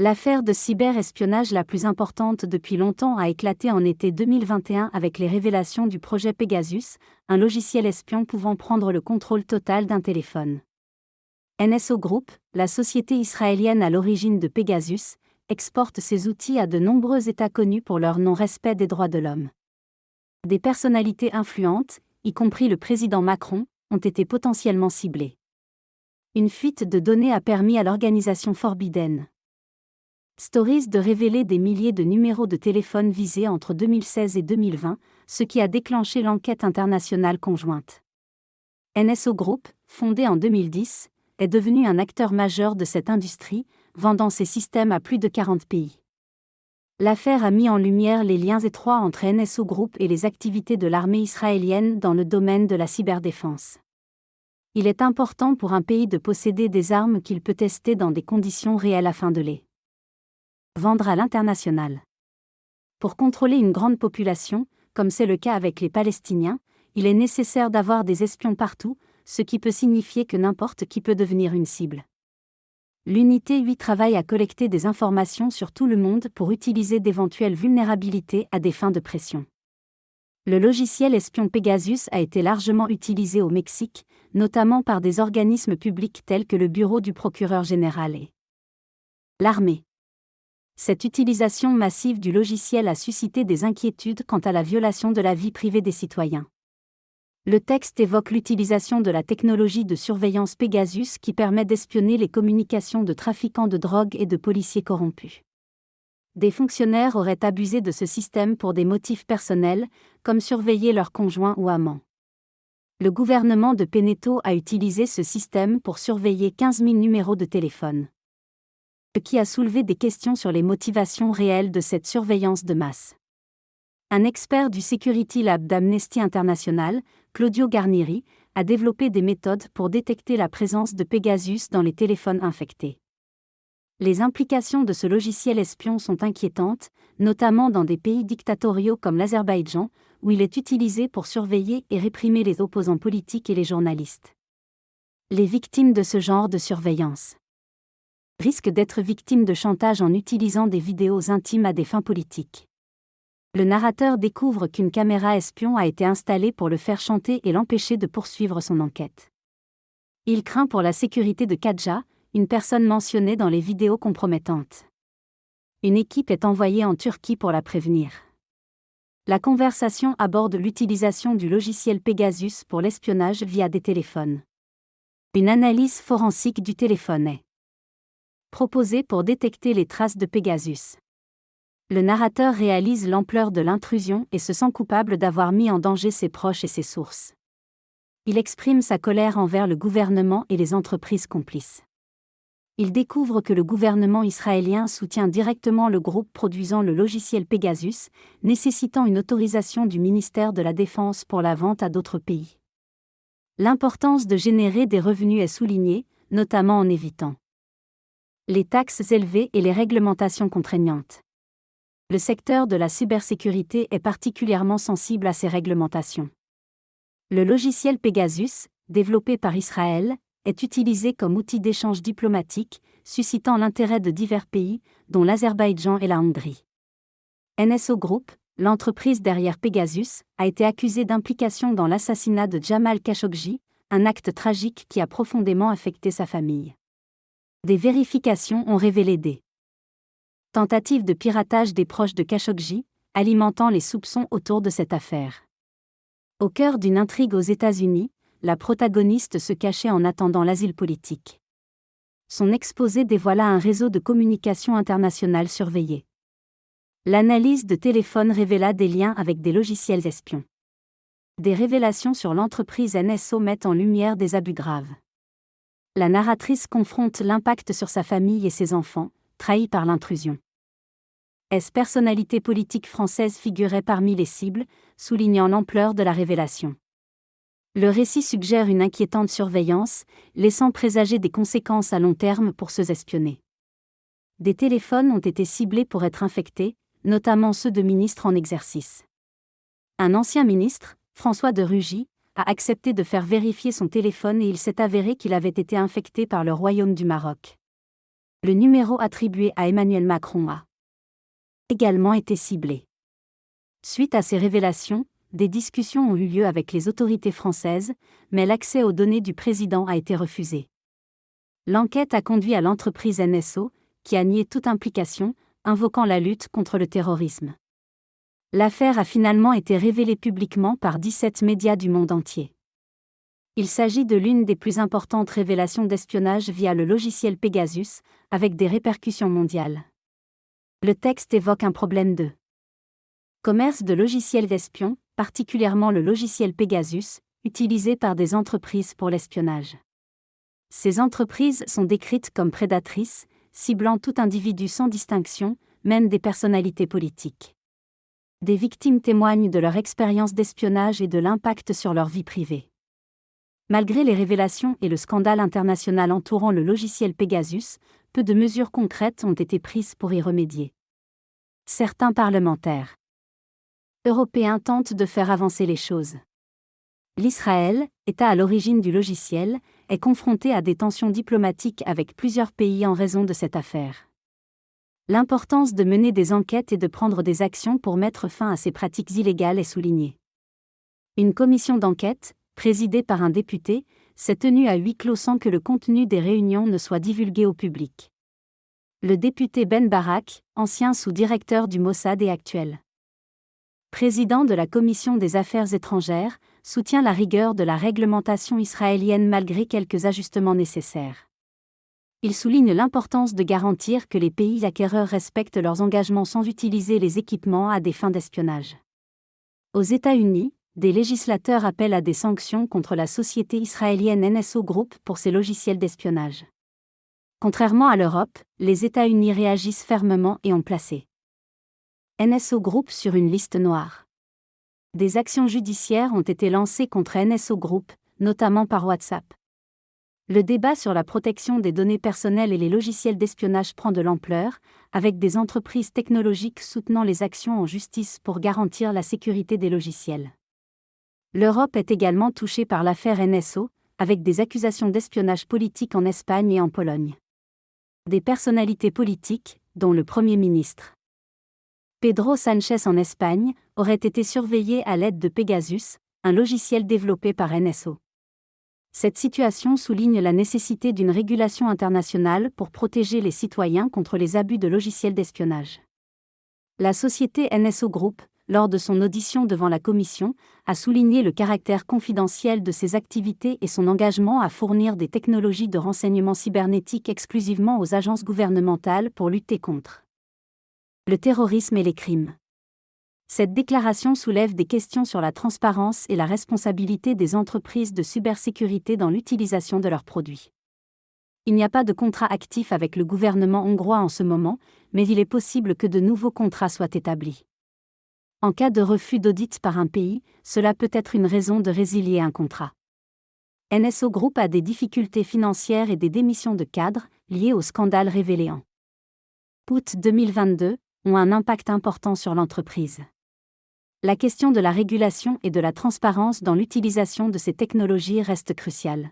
L'affaire de cyberespionnage la plus importante depuis longtemps a éclaté en été 2021 avec les révélations du projet Pegasus, un logiciel espion pouvant prendre le contrôle total d'un téléphone. NSO Group, la société israélienne à l'origine de Pegasus, exporte ses outils à de nombreux États connus pour leur non-respect des droits de l'homme. Des personnalités influentes, y compris le président Macron, ont été potentiellement ciblées. Une fuite de données a permis à l'organisation Forbidden Stories de révéler des milliers de numéros de téléphone visés entre 2016 et 2020, ce qui a déclenché l'enquête internationale conjointe. NSO Group, fondé en 2010, est devenu un acteur majeur de cette industrie, vendant ses systèmes à plus de 40 pays. L'affaire a mis en lumière les liens étroits entre NSO Group et les activités de l'armée israélienne dans le domaine de la cyberdéfense. Il est important pour un pays de posséder des armes qu'il peut tester dans des conditions réelles afin de les vendre à l'international. Pour contrôler une grande population, comme c'est le cas avec les Palestiniens, il est nécessaire d'avoir des espions partout, ce qui peut signifier que n'importe qui peut devenir une cible. L'unité 8 travaille à collecter des informations sur tout le monde pour utiliser d'éventuelles vulnérabilités à des fins de pression. Le logiciel espion Pegasus a été largement utilisé au Mexique, notamment par des organismes publics tels que le Bureau du procureur général et l'armée. Cette utilisation massive du logiciel a suscité des inquiétudes quant à la violation de la vie privée des citoyens. Le texte évoque l'utilisation de la technologie de surveillance Pegasus qui permet d'espionner les communications de trafiquants de drogue et de policiers corrompus. Des fonctionnaires auraient abusé de ce système pour des motifs personnels, comme surveiller leurs conjoints ou amants. Le gouvernement de Penedo a utilisé ce système pour surveiller 15 000 numéros de téléphone. Ce qui a soulevé des questions sur les motivations réelles de cette surveillance de masse. Un expert du Security Lab d'Amnesty International, Claudio Garnieri, a développé des méthodes pour détecter la présence de Pegasus dans les téléphones infectés. Les implications de ce logiciel espion sont inquiétantes, notamment dans des pays dictatoriaux comme l'Azerbaïdjan, où il est utilisé pour surveiller et réprimer les opposants politiques et les journalistes. Les victimes de ce genre de surveillance risquent d'être victimes de chantage en utilisant des vidéos intimes à des fins politiques. Le narrateur découvre qu'une caméra espion a été installée pour le faire chanter et l'empêcher de poursuivre son enquête. Il craint pour la sécurité de Kadja, une personne mentionnée dans les vidéos compromettantes. Une équipe est envoyée en Turquie pour la prévenir. La conversation aborde l'utilisation du logiciel Pegasus pour l'espionnage via des téléphones. Une analyse forensique du téléphone est proposée pour détecter les traces de Pegasus. Le narrateur réalise l'ampleur de l'intrusion et se sent coupable d'avoir mis en danger ses proches et ses sources. Il exprime sa colère envers le gouvernement et les entreprises complices. Il découvre que le gouvernement israélien soutient directement le groupe produisant le logiciel Pegasus, nécessitant une autorisation du ministère de la Défense pour la vente à d'autres pays. L'importance de générer des revenus est soulignée, notamment en évitant les taxes élevées et les réglementations contraignantes. Le secteur de la cybersécurité est particulièrement sensible à ces réglementations. Le logiciel Pegasus, développé par Israël, est utilisé comme outil d'échange diplomatique, suscitant l'intérêt de divers pays, dont l'Azerbaïdjan et la Hongrie. NSO Group, l'entreprise derrière Pegasus, a été accusée d'implication dans l'assassinat de Jamal Khashoggi, un acte tragique qui a profondément affecté sa famille. Des vérifications ont révélé des tentatives de piratage des proches de Khashoggi, alimentant les soupçons autour de cette affaire. Au cœur d'une intrigue aux États-Unis, la protagoniste se cachait en attendant l'asile politique. Son exposé dévoila un réseau de communication internationale surveillé. L'analyse de téléphone révéla des liens avec des logiciels espions. Des révélations sur l'entreprise NSO mettent en lumière des abus graves. La narratrice confronte l'impact sur sa famille et ses enfants, trahis par l'intrusion. Personnalités politiques françaises figuraient parmi les cibles, soulignant l'ampleur de la révélation. Le récit suggère une inquiétante surveillance, laissant présager des conséquences à long terme pour ceux espionnés. Des téléphones ont été ciblés pour être infectés, notamment ceux de ministres en exercice. Un ancien ministre, François de Rugy, a accepté de faire vérifier son téléphone et il s'est avéré qu'il avait été infecté par le Royaume du Maroc. Le numéro attribué à Emmanuel Macron a également été ciblé. Suite à ces révélations, des discussions ont eu lieu avec les autorités françaises, mais l'accès aux données du président a été refusé. L'enquête a conduit à l'entreprise NSO, qui a nié toute implication, invoquant la lutte contre le terrorisme. L'affaire a finalement été révélée publiquement par 17 médias du monde entier. Il s'agit de l'une des plus importantes révélations d'espionnage via le logiciel Pegasus, avec des répercussions mondiales. Le texte évoque un problème de commerce de logiciels d'espions, particulièrement le logiciel Pegasus, utilisé par des entreprises pour l'espionnage. Ces entreprises sont décrites comme prédatrices, ciblant tout individu sans distinction, même des personnalités politiques. Des victimes témoignent de leur expérience d'espionnage et de l'impact sur leur vie privée. Malgré les révélations et le scandale international entourant le logiciel Pegasus, peu de mesures concrètes ont été prises pour y remédier. Certains parlementaires européens tentent de faire avancer les choses. L'Israël, État à l'origine du logiciel, est confronté à des tensions diplomatiques avec plusieurs pays en raison de cette affaire. L'importance de mener des enquêtes et de prendre des actions pour mettre fin à ces pratiques illégales est soulignée. Une commission d'enquête, présidée par un député, s'est tenue à huis clos sans que le contenu des réunions ne soit divulgué au public. Le député Ben Barak, ancien sous-directeur du Mossad et actuel président de la Commission des Affaires étrangères, soutient la rigueur de la réglementation israélienne malgré quelques ajustements nécessaires. Il souligne l'importance de garantir que les pays acquéreurs respectent leurs engagements sans utiliser les équipements à des fins d'espionnage. Aux États-Unis, des législateurs appellent à des sanctions contre la société israélienne NSO Group pour ses logiciels d'espionnage. Contrairement à l'Europe, les États-Unis réagissent fermement et ont placé NSO Group sur une liste noire. Des actions judiciaires ont été lancées contre NSO Group, notamment par WhatsApp. Le débat sur la protection des données personnelles et les logiciels d'espionnage prend de l'ampleur, avec des entreprises technologiques soutenant les actions en justice pour garantir la sécurité des logiciels. L'Europe est également touchée par l'affaire NSO, avec des accusations d'espionnage politique en Espagne et en Pologne. Des personnalités politiques, dont le Premier ministre Pedro Sánchez en Espagne, auraient été surveillés à l'aide de Pegasus, un logiciel développé par NSO. Cette situation souligne la nécessité d'une régulation internationale pour protéger les citoyens contre les abus de logiciels d'espionnage. La société NSO Group, lors de son audition devant la Commission, a souligné le caractère confidentiel de ses activités et son engagement à fournir des technologies de renseignement cybernétique exclusivement aux agences gouvernementales pour lutter contre le terrorisme et les crimes. Cette déclaration soulève des questions sur la transparence et la responsabilité des entreprises de cybersécurité dans l'utilisation de leurs produits. Il n'y a pas de contrat actif avec le gouvernement hongrois en ce moment, mais il est possible que de nouveaux contrats soient établis. En cas de refus d'audit par un pays, cela peut être une raison de résilier un contrat. NSO Group a des difficultés financières et des démissions de cadres, liées au scandale révélé en août 2022, ont un impact important sur l'entreprise. La question de la régulation et de la transparence dans l'utilisation de ces technologies reste cruciale.